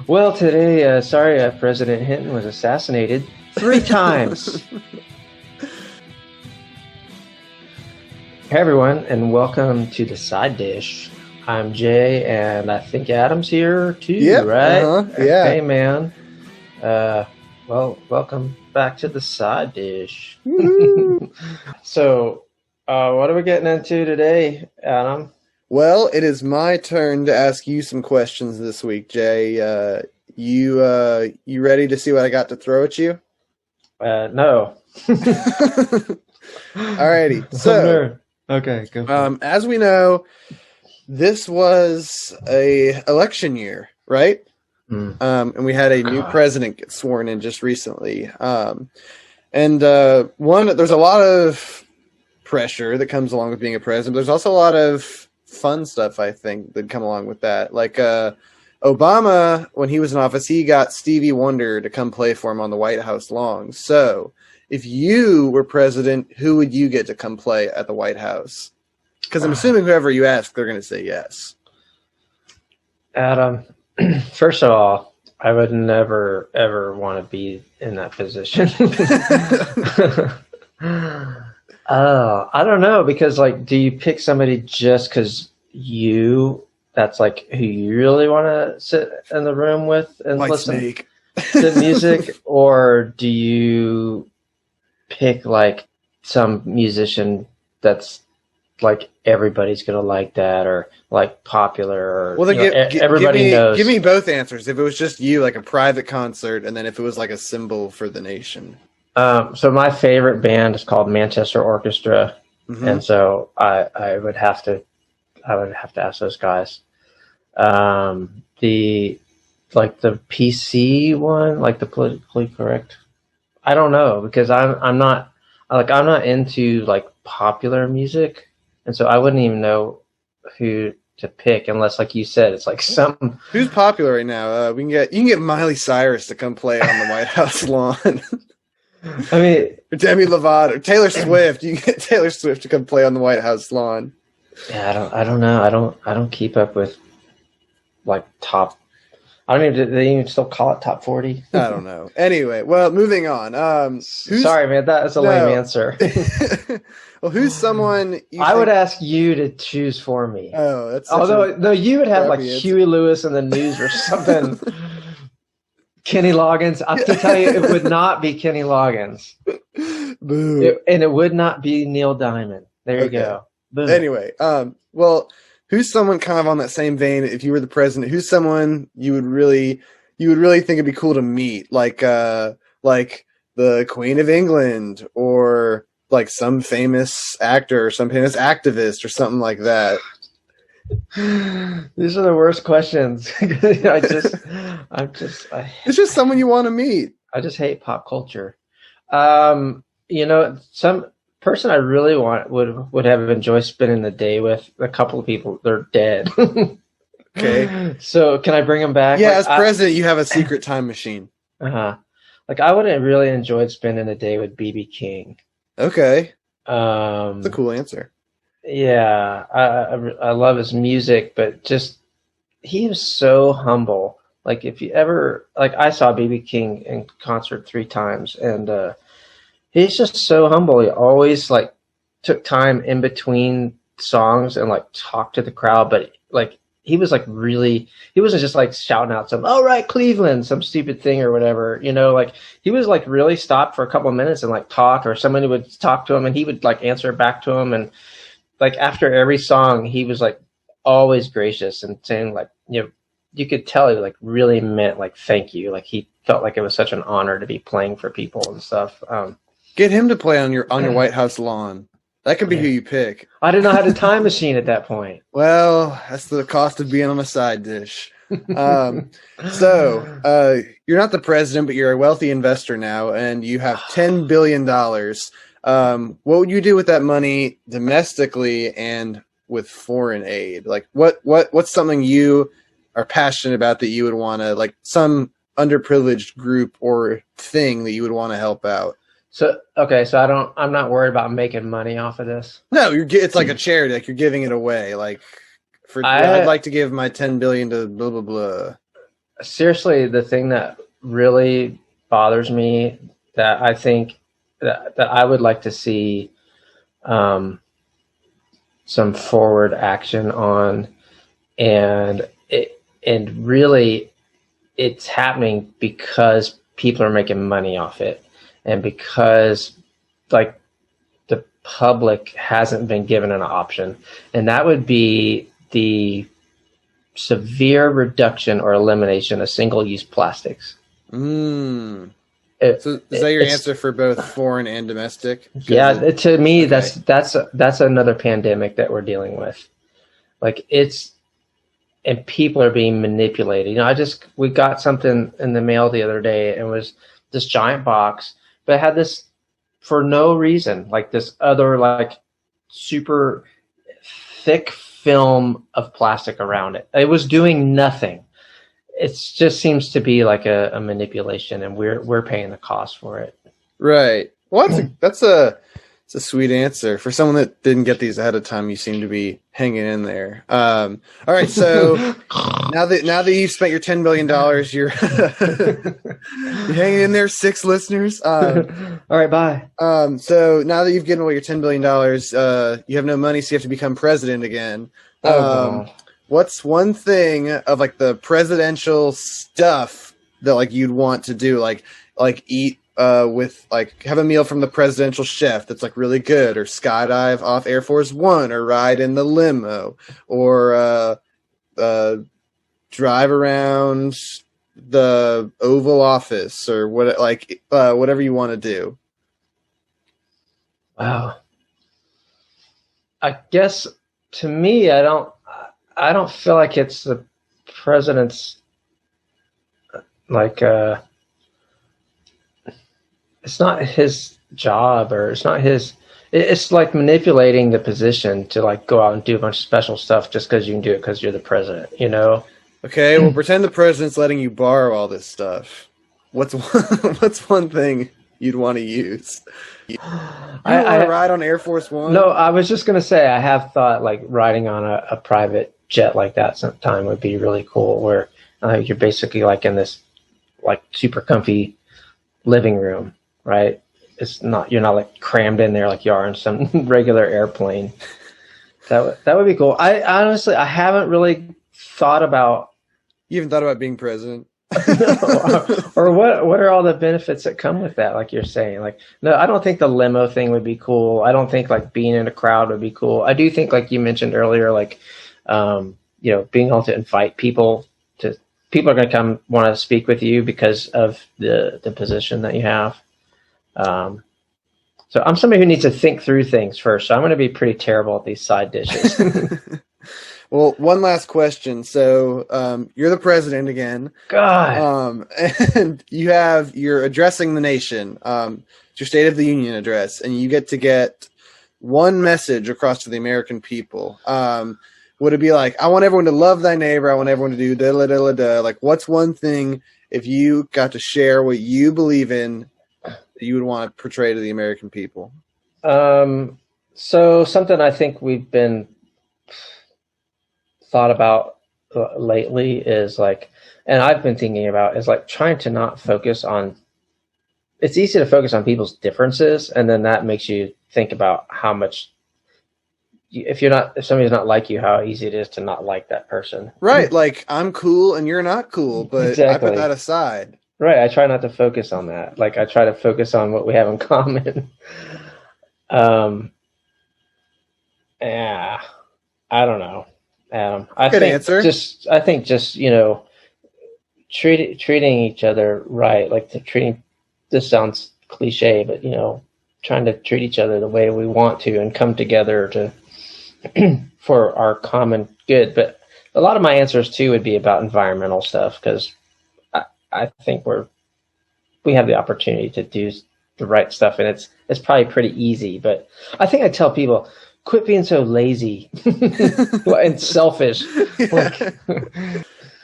Well, today, President Hinton was assassinated 3 times. Hey, everyone, and welcome to the Side Dish. I'm Jay, and I think Adam's here too, Yep. right? Yeah. Hey, man. Welcome back to the Side Dish. So, what are we getting into today, Adam? Well, it is my turn to ask you some questions this week, Jay. You ready to see what I got to throw at you? No. Alrighty. So, okay, go for it. as we know, this was a election year, right? And we had a new president get sworn in just recently. There's a lot of pressure that comes along with being a president. There's also a lot of fun stuff, I think, that come along with that. Like Obama, when he was in office, he got Stevie Wonder to come play for him on the White House lawn. So if you were president, who would you get to come play at the White House? Because I'm assuming whoever you ask, they're going to say yes. Adam, first of all, I would never, ever want to be in that position. I don't know, because do you pick somebody just because that's like who you really want to sit in the room with and listen to music, or do you pick some musician that's everybody's gonna like that, or popular, or everybody knows? Give me both answers. If it was just you, like a private concert, and then if it was like a symbol for the nation. So my favorite band is called Manchester Orchestra, and so I would have to ask those guys. The PC one, the politically correct. I don't know, because I'm not into popular music, and so I wouldn't even know who to pick unless, like you said, it's some. Who's popular right now? You can get Miley Cyrus to come play on the White House lawn. I mean, or Demi Lovato, or Taylor Swift. You can get Taylor Swift to come play on the White House lawn. Yeah, I don't know. I don't keep up with top. I don't even. Do they even still call it top 40? I don't know. Anyway, well, moving on. Sorry, man. That is a lame answer. Well, who's someone I would ask you to choose for me? Oh, that's no, you would have Huey Lewis in the News or something. Kenny Loggins. I can tell you, it would not be Kenny Loggins. Boo. And it would not be Neil Diamond. There you go. Boom. Anyway, well, who's someone kind of on that same vein? If you were the president, who's someone you would really think it'd be cool to meet, like the Queen of England, or some famous actor or some famous activist or something like that? These are the worst questions. It's just someone you want to meet. I just hate pop culture. Some person I really would have enjoyed spending the day with. A couple of people, they're dead. Okay. So can I bring them back? Yeah, as president, you have a secret time machine. I would have really enjoyed spending the day with BB King. Okay. That's a cool answer. Yeah, I love his music, but just he was so humble. If you ever I saw BB King in concert 3 times, and he's just so humble. He always took time in between songs and talked to the crowd, but he was really, he wasn't just shouting out some, "All right, Cleveland," some stupid thing or whatever, he was really stopped for a couple of minutes and talk, or somebody would talk to him and he would answer back to him. And after every song, he was always gracious and saying you could tell he really meant thank you. He felt it was such an honor to be playing for people and stuff. Get him to play on your White House lawn. That could be who you pick. I didn't know how to time machine at that point. Well, that's the cost of being on a side dish. So you're not the president, but you're a wealthy investor now, and you have $10 billion. What would you do with that money domestically and with foreign aid? What's something you are passionate about that you would want to, some underprivileged group or thing that you would want to help out? So I'm not worried about making money off of this. No, it's like a charity. You're giving it away. I'd like to give my $10 billion to blah blah blah. seriously, the thing that really bothers me, that I think that I would like to see um, some forward action on, and really it's happening because people are making money off it, and because like the public hasn't been given an option, and that would be the severe reduction or elimination of single-use plastics. So is that your answer for both foreign and domestic? Yeah, to me, okay. that's another pandemic that we're dealing with. Like and people are being manipulated. You know, we got something in the mail the other day, and it was this giant box, but it had this, for no reason, like this other like super thick film of plastic around it. It was doing nothing. It just seems to be like a manipulation, and we're paying the cost for it. Right. Well, that's a sweet answer for someone that didn't get these ahead of time. You seem to be hanging in there. All right, so now that you've spent your $10 billion, you're hanging in there. 6 listeners. All right, bye. So now that you've given away your $10 billion, you have no money, so you have to become president again. What's one thing of like the presidential stuff that like you'd want to do, like eat with like have a meal from the presidential chef that's like really good, or skydive off Air Force One, or ride in the limo, or drive around the Oval Office, or what, like whatever you want to do? Wow. I guess to me, I don't feel like it's the president's like it's not his job, or it's not his. It's like manipulating the position to like go out and do a bunch of special stuff just because you can do it because you're the president, you know? Okay, well, pretend the president's letting you borrow all this stuff. What's one thing you'd want to use? You want to ride on Air Force One? No, I was just going to say I have thought like riding on a private jet like that sometime would be really cool, where you're basically like in this like super comfy living room, right? You're not like crammed in there like you are in some regular airplane. That would be cool. I honestly haven't really thought about. You haven't thought about being president? or what are all the benefits that come with that, like you're saying? Like, no, I don't think the limo thing would be cool. I don't think like being in a crowd would be cool. I do think, like you mentioned earlier, like being able to invite people are going to come want to speak with you because of the position that you have. So I'm somebody who needs to think through things first, so I'm going to be pretty terrible at these side dishes. Well, one last question. So you're the president again. God. And you're addressing the nation. It's your State of the Union address, and you get one message across to the American people. Would it be like, I want everyone to love thy neighbor, I want everyone to do da-la-da-la-da? Like, what's one thing, if you got to share what you believe in, that you would want to portray to the American people? So something I think we've been thought about lately is like, and I've been thinking about, is like trying to not focus on, it's easy to focus on people's differences, and then that makes you think about how much, if somebody's not like you, how easy it is to not like that person. Right. Like, I'm cool and you're not cool, but exactly. I put that aside. Right. I try not to focus on that. Like, I try to focus on what we have in common. Yeah, I don't know. I think just treating each other right, like this sounds cliche, but trying to treat each other the way we want to, and come together to for our common good. But a lot of my answers too would be about environmental stuff, because I think we have the opportunity to do the right stuff, and it's probably pretty easy. But I think I tell people, quit being so lazy and selfish.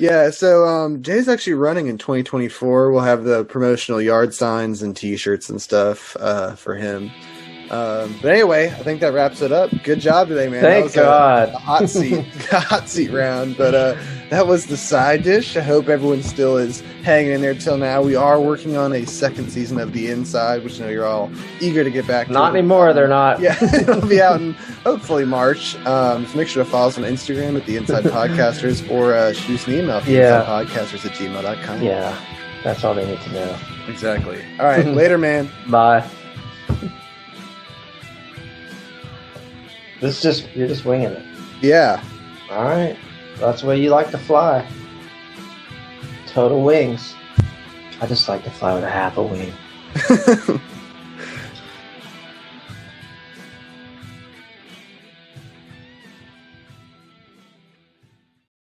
Yeah, so Jay's actually running in 2024. We'll have the promotional yard signs and T-shirts and stuff for him. But anyway, I think that wraps it up. Good job today, man. Thank God. A hot seat round. But that was the side dish. I hope everyone still is hanging in there till now. We are working on a second season of The Inside, which I know you're all eager to get back to. Not anymore, they're not. Yeah, it'll be out in hopefully March. So make sure to follow us on Instagram at The Inside Podcasters or shoot us an email at theinsidepodcasters@gmail.com. Yeah, that's all they need to know. Exactly. All right, later, man. Bye. You're just winging it. Yeah. All right. That's the way you like to fly. Total wings. I just like to fly with a half a wing.